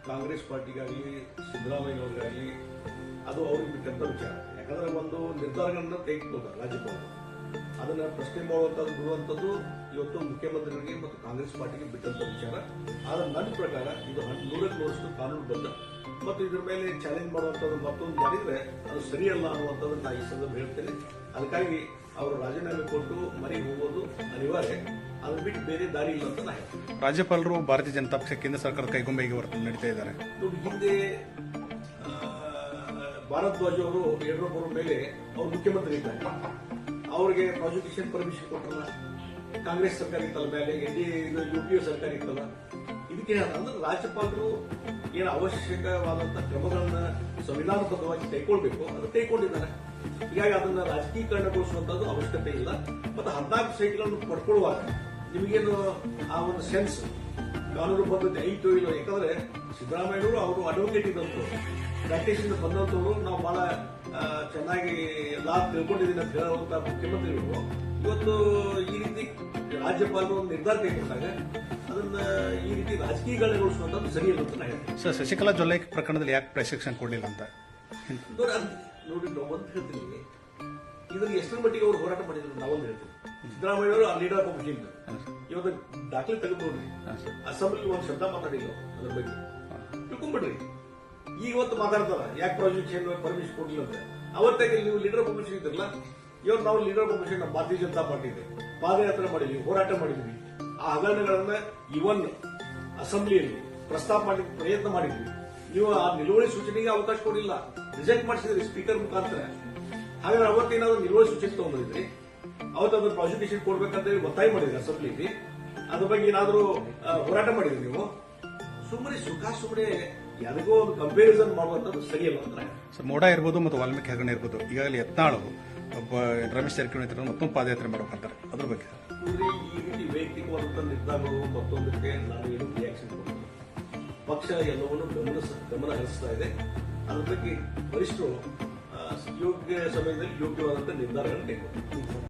ಕಾಂಗ್ರೆಸ್ ಪಾರ್ಟಿಗಾಗಲಿ ಸಿದ್ದರಾಮಯ್ಯನವ್ರಿಗಾಗಲಿ ಅದು ಅವ್ರಿಗೆ ಬಿಟ್ಟಂತ ವಿಚಾರ. ಯಾಕಂದ್ರೆ ಒಂದು ನಿರ್ಧಾರಗಳನ್ನ ತೆಗೆದುಕೊಳ್ತಾರೆ ರಾಜ್ಯಪಾಲರು, ಅದನ್ನ ಪ್ರಶ್ನೆ ಮಾಡುವಂಥದ್ದು ಬಿಡುವಂಥದ್ದು ಇವತ್ತು ಮುಖ್ಯಮಂತ್ರಿಗಳಿಗೆ ಮತ್ತು ಕಾಂಗ್ರೆಸ್ ಪಾರ್ಟಿಗೆ ಬಿಟ್ಟಂತ ವಿಚಾರ. ಆದ್ರೆ ನನ್ನ ಪ್ರಕಾರ ಇದು 100% ಕಾನೂನುಬದ್ಧ ಮತ್ತು ಇದ್ರ ಮೇಲೆ ಚಾಲೆಂಜ್ ಮಾಡುವಂಥದ್ದು ಮತ್ತೊಂದು ಮಾಡಿದ್ರೆ ಅದು ಸರಿಯಲ್ಲ ಅನ್ನುವಂಥದ್ದನ್ನು ನಾನು ಈ ಸಂದರ್ಭ ಹೇಳ್ತೇನೆ. ಅದಕ್ಕಾಗಿ ಅವರು ರಾಜೀನಾಮೆ ಕೊಟ್ಟು ಮನೆಗೆ ಹೋಗೋದು ಅನಿವಾರ್ಯ, ಅದನ್ನ ಬಿಟ್ಟು ಬೇರೆ ದಾರಿ ಇಲ್ಲ ಅಂತ ನಾನು ಹೇಳ್ತೇನೆ. ರಾಜ್ಯಪಾಲರು ಭಾರತೀಯ ಜನತಾ ಪಕ್ಷ ಕೇಂದ್ರ ಸರ್ಕಾರದ ಕೈಗೊಂಬೆಗೆ ನಡೀತಾ ಇದ್ದಾರೆ. ನೋಡಿ, ಹಿಂದೆ ಭಾರದ್ವಾಜ್ ಅವರು ಯಡಿಯೂರಪ್ಪರ ಮೇಲೆ ಅವರು ಮುಖ್ಯಮಂತ್ರಿ ಇದ್ದಾರೆ, ಅವ್ರಿಗೆ ಪ್ರಾಸಿಕ್ಯೂಷನ್ ಪರ್ಮಿಷನ್ ಕೊಟ್ಟಲ್ಲ. ಕಾಂಗ್ರೆಸ್ ಸರ್ಕಾರ ಇತ್ತಲ್ಲ ಮೇಲೆ, UPA ಸರ್ಕಾರ ಇತ್ತಲ್ಲ. ಇದಕ್ಕೆ ಅಂದ್ರೆ ರಾಜ್ಯಪಾಲರು ಏನು ಅವಶ್ಯಕವಾದಂತಹ ಕ್ರಮಗಳನ್ನ ಸಂವಿಧಾನಬದ್ಧವಾಗಿ ಕೈಗೊಳ್ಬೇಕು, ಅದು ಕೈಗೊಂಡಿದ್ದಾರೆ. ಹೀಗಾಗಿ ಅದನ್ನ ರಾಜಕೀಕರಣಗೊಳಿಸುವಂತದ್ದು ಅವಶ್ಯಕತೆ ಇಲ್ಲ. ಮತ್ತು 14 ಸೈಟ್ಗಳನ್ನು ಪಡ್ಕೊಳ್ಳುವಾಗ ನಿಮಗೇನು ಆ ಒಂದು ಸೆನ್ಸ್ ಕಾನೂನು ಬದ್ಧತೆ ಐತೋ ಇಲ್ಲ. ಯಾಕಂದ್ರೆ ಸಿದ್ದರಾಮಯ್ಯವರು ಅವರು ಅಡ್ವೊಕೇಟ್ ಇದ್ದಂಥವ್ರು, ಪ್ರಾಕ್ಟೀಸ್ ಬಂದಂಥವ್ರು, ನಾವು ಬಹಳ ಚೆನ್ನಾಗಿ ಲಾ ತಿಳ್ಕೊಂಡಿದ್ದೀನಿ ಅಂತ ಹೇಳುವಂತಹ ಮುಖ್ಯಮಂತ್ರಿಗಳು ಇವತ್ತು ಈ ರೀತಿ ರಾಜ್ಯಪಾಲರು ಒಂದು ನಿರ್ಧಾರ ಕೈಗೊಂಡಾಗ ಅದನ್ನ ಈ ರೀತಿ ರಾಜಕೀಯಗೊಳಿಸುವಂತದ್ದು ಸರಿಯಲ್ಲ ಅಂತ ನಾನು ಹೇಳ್ತೀನಿ. ಸರ್, ಶಶಿಕಲಾ ಜೊಲ್ಲೆ ಪ್ರಕರಣದಲ್ಲಿ ಯಾಕೆ ಪ್ರಾಸಿಕ್ಯೂಷನ್ ಕೊಡಲಿಲ್ಲ ಅಂತ ನೋಡಿ, ನಾವು ಒಂದು ಹೇಳ್ತೀನಿ, ಇದನ್ನು ಎಷ್ಟರ ಮಟ್ಟಿಗೆ ಅವರು ಹೋರಾಟ ಮಾಡಿದ್ರು ನಾವೊಂದು ಹೇಳ್ತೀವಿ. ಸಿದ್ದರಾಮಯ್ಯ ಅವರು ಆ ಲೀಡರ್ ಆಫ್ ಅಪೋಸಿಷನ್ ಇವತ್ತು ದಾಖಲೆ ತೆಗೆದು ನೋಡ್ರಿ, ಅಸೆಂಬ್ಲಿ ಒಂದು ಶಬ್ದ ಮಾತಾಡಿಲ್ಲ ಅದ್ರ ಬಗ್ಗೆ, ತಿಳ್ಕೊಂಡ್ಬಿಡ್ರಿ. ಈಗ ಇವತ್ತು ಮಾತಾಡ್ತಾರ ಯಾಕೆ ಪ್ರಾಸಿಕ್ಯೂಷನ್ ಪರ್ಮಿಷನ್ ಕೊಡಲಿಲ್ಲ ಅಂತ. ಅವತ್ತಾಗಿ ನೀವು ಲೀಡರ್ ಆಫ್ ಅಪೋಸಿಷನ್ ಇದ್ರಲ್ಲ, ಇವತ್ತು ನಾವು ಲೀಡರ್ ಆಫ್ ಅಪೋಸಿಷನ್ ನಮ್ಮ ಭಾರತೀಯ ಜನತಾ ಪಾರ್ಟಿ ಇದೆ, ಪಾದಯಾತ್ರೆ ಮಾಡಿದ್ವಿ, ಹೋರಾಟ ಮಾಡಿದ್ವಿ. ಆ ಹಗರಣಗಳನ್ನ ಇವನ್ ಅಸೆಂಬ್ಲಿಯಲ್ಲಿ ಪ್ರಸ್ತಾಪ ಮಾಡಿ ಪ್ರಯತ್ನ ಮಾಡಿದ್ವಿ. ನೀವು ಆ ನಿಲುವಳಿ ಸೂಚನೆಗೆ ಅವಕಾಶ ಕೊಡಿಲ್ಲ, ರಿಜೆಕ್ಟ್ ಮಾಡಿಸಿದ್ರಿ ಸ್ಪೀಕರ್ ಮುಖಾಂತರ. ಹಾಗಾದ್ರೆ ಅವತ್ತೇನಾದ್ರು ನಿಲುವಳಿ ಸೂಚನೆ ತಗೊಂಡಿದ್ರಿ, ಅವತ್ತು ಅದ್ರ ಪ್ರಾಸಿಕ್ಯೂಷನ್ ಕೊಡ್ಬೇಕಂತ ಹೇಳಿ ಒತ್ತಾಯ ಮಾಡಿದ್ರಿ ಅಸೆಂಬ್ಲಿಗೆ. ಅದ್ರ ಬಗ್ಗೆ ಏನಾದ್ರು ಹೋರಾಟ ಮಾಡಿದ್ರಿ ನೀವು? ಸುಮ್ಮನೆ ಸುಮ್ಮನೆ ಯಾರಿಗೋ ಒಂದು ಕಂಪ್ಯಾರಿಸನ್ ಮಾಡುವಂತದ್ದು ಸರಿಯಲ್ಲ ಅಂದ್ರೆ. ಸರ್, ಮೋಡ ಇರ್ಬೋದು ಮತ್ತು ವಾಲ್ಮೀಕಿ ಹಗರಣ ಇರ್ಬೋದು, ಈಗಾಗಲೇ ಯತ್ನಾಳ್ ಒಬ್ಬ ರಮೇಶ್ ಜಾರಕಿಹೊಳಿ ಮತ್ತೊಂದು ಪಾದಯಾತ್ರೆ ಮಾಡ್ಬೇಕಂತಾರೆ, ಅದ್ರ ಬಗ್ಗೆ ಈ ರೀತಿ ವೈಯಕ್ತಿಕವಾದಂತಹ ನಿರ್ಧಾರಗಳು ಮತ್ತೊಂದಕ್ಕೆ ನಾನು ಏನು ರಿಯಾಕ್ಷನ್ ಕೊಡ್ತೀನಿ. ಪಕ್ಷ ಎಲ್ಲವನ್ನೂ ಗಮನ ಹರಿಸ್ತಾ ಇದೆ. ಅದ್ರ ಬಗ್ಗೆ ವರಿಷ್ಠರು ಯೋಗ್ಯ ಸಮಯದಲ್ಲಿ ಯೋಗ್ಯವಾದಂತಹ ನಿರ್ಧಾರಗಳನ್ನು ಕೈಗೊಳ್ಳುತ್ತಾರೆ.